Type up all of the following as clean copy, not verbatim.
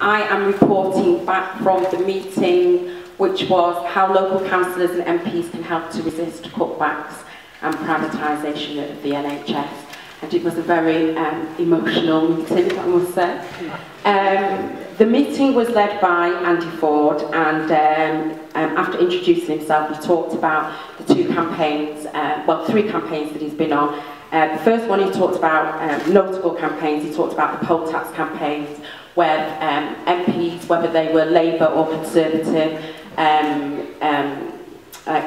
I am reporting back from the meeting, which was how local councillors and MPs can help to resist cutbacks and privatisation of the NHS. And it was a very emotional meeting, I must say. The meeting was led by Andy Ford, and after introducing himself, he talked about the two campaigns, well, three campaigns that he's been on. The first one, he talked about notable campaigns. He talked about the poll tax campaigns, where MPs, whether they were Labour or Conservative,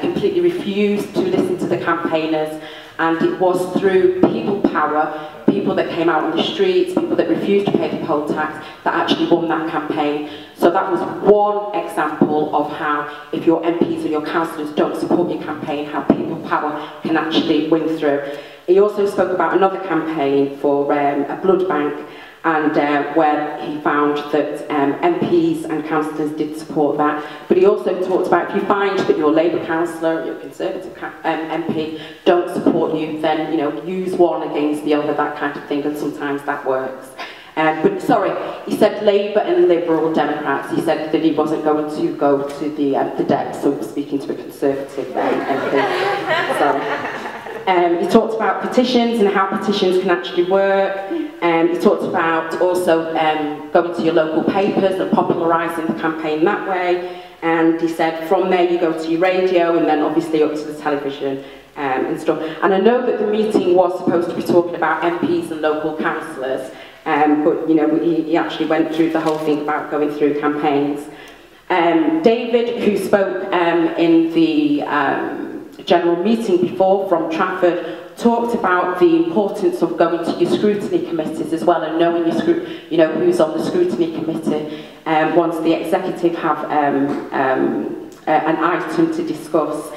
completely refused to listen to the campaigners, and it was through people power, people that came out on the streets, people that refused to pay the poll tax, that actually won that campaign. So that was one example of how, if your MPs or your councillors don't support your campaign, how people power can actually win through. He also spoke about another campaign for a blood bank, and where he found that MPs and councillors did support that. But he also talked about, if you find that your Labour councillor or your Conservative MP don't support you, then, you know, use one against the other, that kind of thing, and sometimes that works. But sorry, he said Labour and Liberal Democrats. He said that he wasn't going to go to the Dept, so speaking to a Conservative MP. So. He talked about petitions and how petitions can actually work. He talked about also going to your local papers and popularising the campaign that way. And he said from there you go to your radio and then obviously up to the television and stuff. And I know that the meeting was supposed to be talking about MPs and local councillors, but you know, he actually went through the whole thing about going through campaigns. David, who spoke in the general meeting before from Trafford, talked about the importance of going to your scrutiny committees as well, and knowing your who's on the scrutiny committee once the executive have an item to discuss.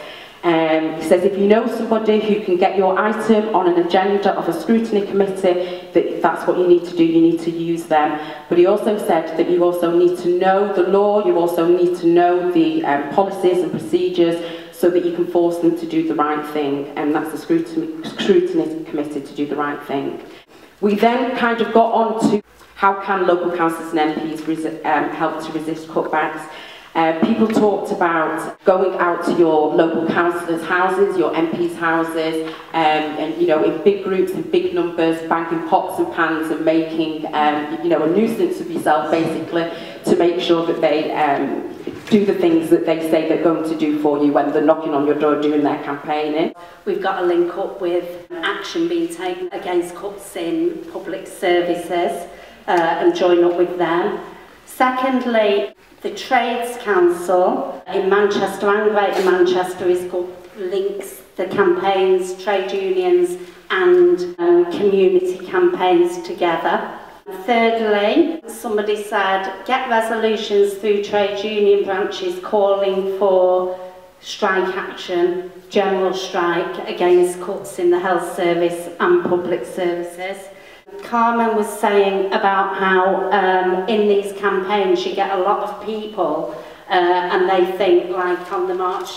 He says if you know somebody who can get your item on an agenda of a scrutiny committee, that's what you need to do, you need to use them. But he also said that you also need to know the law, you also need to know the policies and procedures, so that you can force them to do the right thing, and that's the scrutiny committee to do the right thing. We then kind of got on to how can local councillors and MPs help to resist cutbacks. People talked about going out to your local councillors' houses, your MPs' houses, and you know, in big groups and big numbers, banging pots and pans and making you know, a nuisance of yourself basically, to make sure that they do the things that they say they're going to do for you when they're knocking on your door doing their campaigning. We've got to link up with action being taken against cuts in public services and join up with them. Secondly, the Trades Council in Manchester and Greater Manchester links the campaigns, trade unions and community campaigns together. Thirdly, somebody said get resolutions through trade union branches calling for strike action, general strike against cuts in the health service and public services. Carmen was saying about how in these campaigns you get a lot of people and they think, like on the march,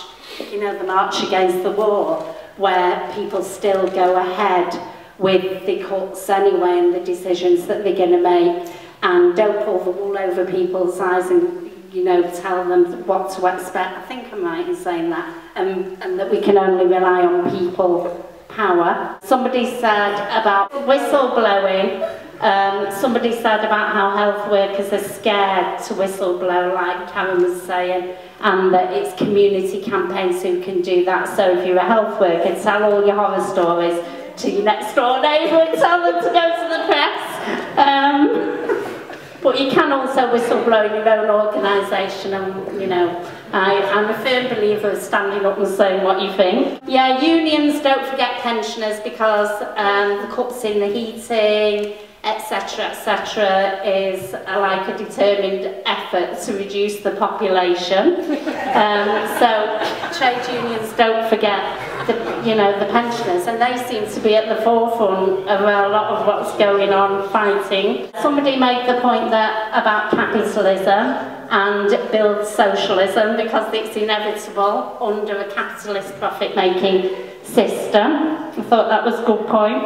you know, the march against the war, where people still go ahead with the cuts anyway and the decisions that they're going to make, and don't pull the wool over people's eyes and, you know, tell them what to expect. I think I'm right in saying that, and that we can only rely on people power. Somebody said about whistleblowing. Somebody said about how health workers are scared to whistleblow, like Karen was saying, and that it's community campaigns who can do that. So if you're a health worker, tell all your horror stories to your next door neighbour and tell them to go to the press. But you can also whistleblow in your own organisation, and you know, I'm a firm believer of standing up and saying what you think. Yeah, unions, don't forget pensioners, because the cuts in the heating, etc., is like a determined effort to reduce the population. So trade unions, don't forget the pensioners, and they seem to be at the forefront of a lot of what's going on fighting. Somebody made the point that about capitalism and build socialism, because it's inevitable under a capitalist profit-making system. I thought that was a good point.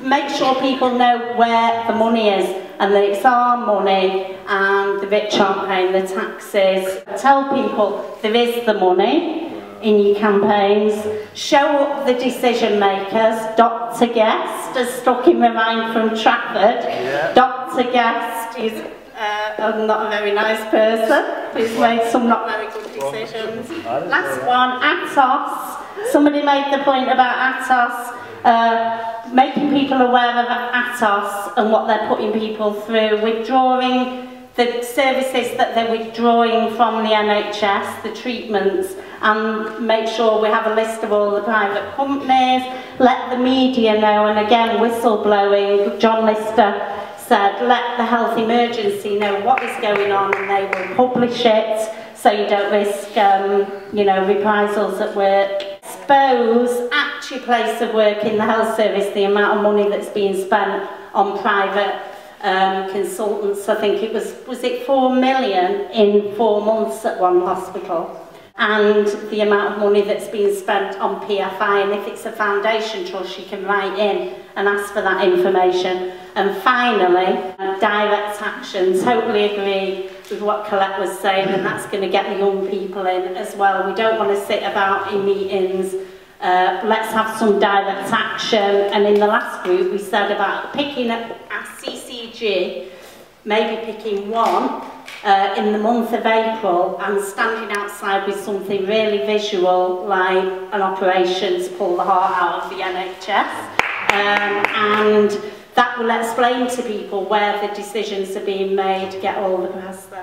make sure people know where the money is and that it's our money and the rich aren't paying the taxes. Tell people there is the money in your campaigns. Show up the decision makers. Dr. Guest has stuck in my mind from Trafford. Yeah. Dr. Guest is not a very nice person. He's made some not very good decisions. Last one, Atos. Somebody made the point about Atos, making people aware of Atos and what they're putting people through, withdrawing the services that they're withdrawing from the NHS, the treatments, and make sure we have a list of all the private companies, let the media know, and again, whistleblowing. John Lister said, let the health emergency know what is going on and they will publish it so you don't risk, you know, reprisals at work. Expose at your place of work in the health service the amount of money that's being spent on private consultants. I think it was it 4 million in 4 months at one hospital, and the amount of money that's being spent on PFI, and if it's a foundation trust you can write in and ask for that information. And finally, direct action. Totally agree with what Colette was saying, and that's going to get the young people in as well. We don't want to sit about in meetings. Let's have some direct action. And in the last group we said about picking a CCG, maybe picking one in the month of April and standing outside with something really visual like an operation to pull the heart out of the NHS, and that will explain to people where the decisions are being made, get all the press there.